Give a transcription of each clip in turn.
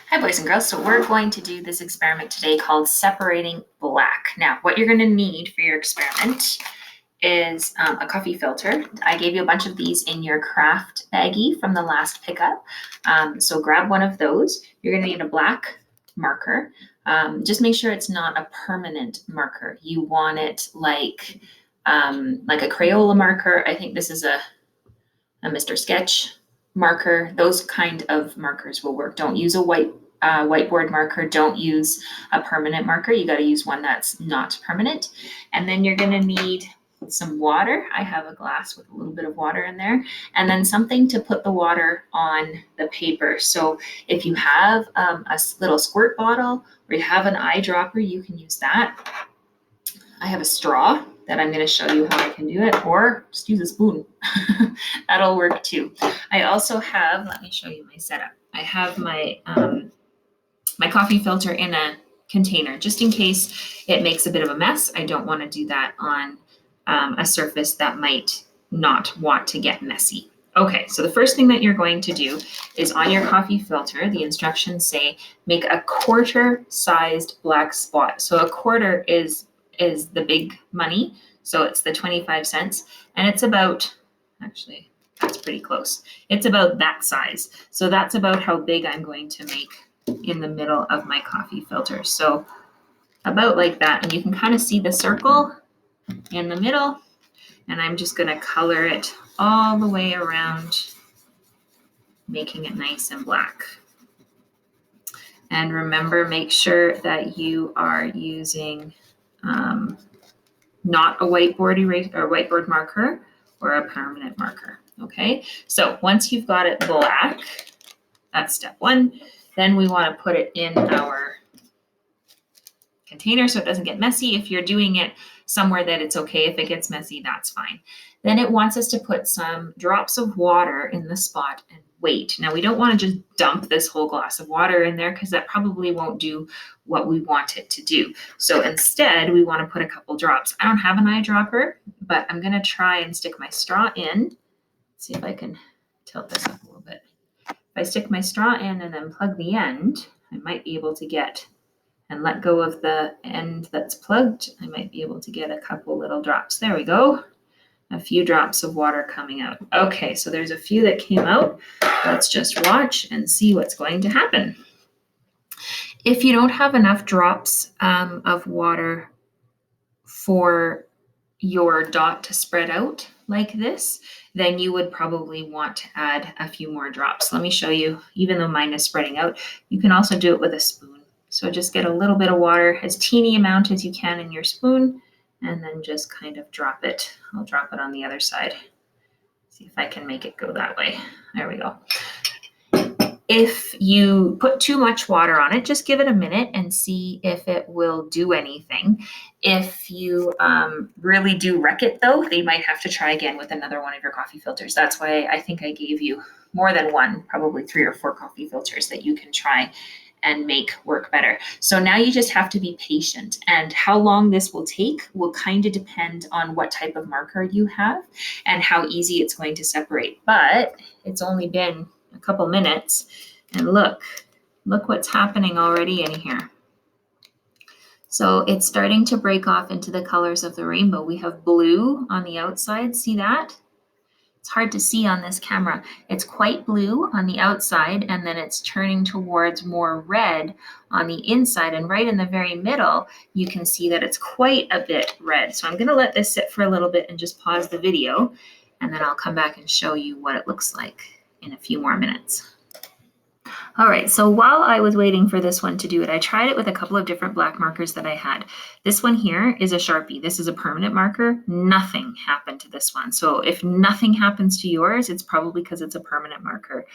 Hi boys and girls, so we're going to do this experiment today called separating black. Now what you're going to need for your experiment is a coffee filter. I gave you a bunch of these in your craft baggie from the last pickup. So grab one of those. You're going to need a black marker. Just make sure it's not a permanent marker. You want it like a Crayola marker. I think this is a Mr. Sketch marker. Those kind of markers will work. Don't use a whiteboard marker. Don't use a permanent marker. You got to use one that's not permanent. And then you're going to need some water. I have a glass with a little bit of water in there, and then something to put the water on the paper. So if you have a little squirt bottle or you have an eyedropper, you can use that. I have a straw that I'm going to show you how I can do it, or just use a spoon. That'll work too. I also have, let me show you my setup. I have my my coffee filter in a container, just in case it makes a bit of a mess. I don't want to do that on a surface that might not want to get messy. Okay, so the first thing that you're going to do is on your coffee filter, the instructions say make a quarter-sized black spot. So a quarter is the big money. So it's the 25 cents, and it's about, actually, that's pretty close. It's about that size. So that's about how big I'm going to make in the middle of my coffee filter. So about like that, and you can kind of see the circle in the middle, and I'm just going to color it all the way around, making it nice and black. And remember, make sure that you are using not a whiteboard eraser or whiteboard marker or a permanent marker. Okay, so once you've got it black, that's step one. Then we want to put it in our container so it doesn't get messy. If you're doing it somewhere that it's okay, if it gets messy, that's fine. Then it wants us to put some drops of water in the spot and wait. Now we don't want to just dump this whole glass of water in there because that probably won't do what we want it to do. So instead we want to put a couple drops. I don't have an eyedropper, but I'm going to try and stick my straw in. See if I can tilt this up a little bit. If I stick my straw in and then plug the end, I might be able to get, and let go of the end that's plugged, I might be able to get a couple little drops. There we go. A few drops of water coming out. Okay, so there's a few that came out. Let's just watch and see what's going to happen. If you don't have enough drops of water for your dot to spread out like this, then you would probably want to add a few more drops. Let me show you, even though mine is spreading out, you can also do it with a spoon. So just get a little bit of water, as teeny amount as you can in your spoon, and then just kind of drop it. I'll drop it on the other side. See if I can make it go that way. There we go. If you put too much water on it, just give it a minute and see if it will do anything. If you really do wreck it though, they might have to try again with another one of your coffee filters. That's why I think I gave you more than one, probably 3 or 4 coffee filters that you can try and make work better. So now you just have to be patient, and how long this will take will kind of depend on what type of marker you have and how easy it's going to separate. But it's only been a couple minutes, and look what's happening already in here. So it's starting to break off into the colors of the rainbow. We have blue on the outside, see that? It's hard to see on this camera. It's quite blue on the outside, and then it's turning towards more red on the inside. And right in the very middle, you can see that it's quite a bit red. So I'm going to let this sit for a little bit and just pause the video, and then I'll come back and show you what it looks like in a few more minutes. All right, so while I was waiting for this one to do it, I tried it with a couple of different black markers that I had. This one here is a Sharpie. This is a permanent marker. Nothing happened to this one. So if nothing happens to yours, it's probably because it's a permanent marker.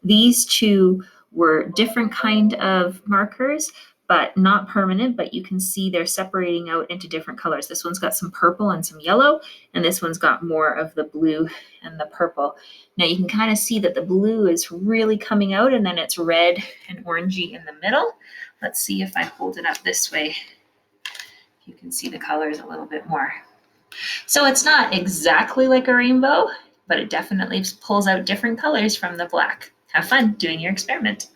These two were different kind of markers, but not permanent, but you can see they're separating out into different colors. This one's got some purple and some yellow, and this one's got more of the blue and the purple. Now you can kind of see that the blue is really coming out, and then it's red and orangey in the middle. Let's see if I hold it up this way. You can see the colors a little bit more. So it's not exactly like a rainbow, but it definitely pulls out different colors from the black. Have fun doing your experiment.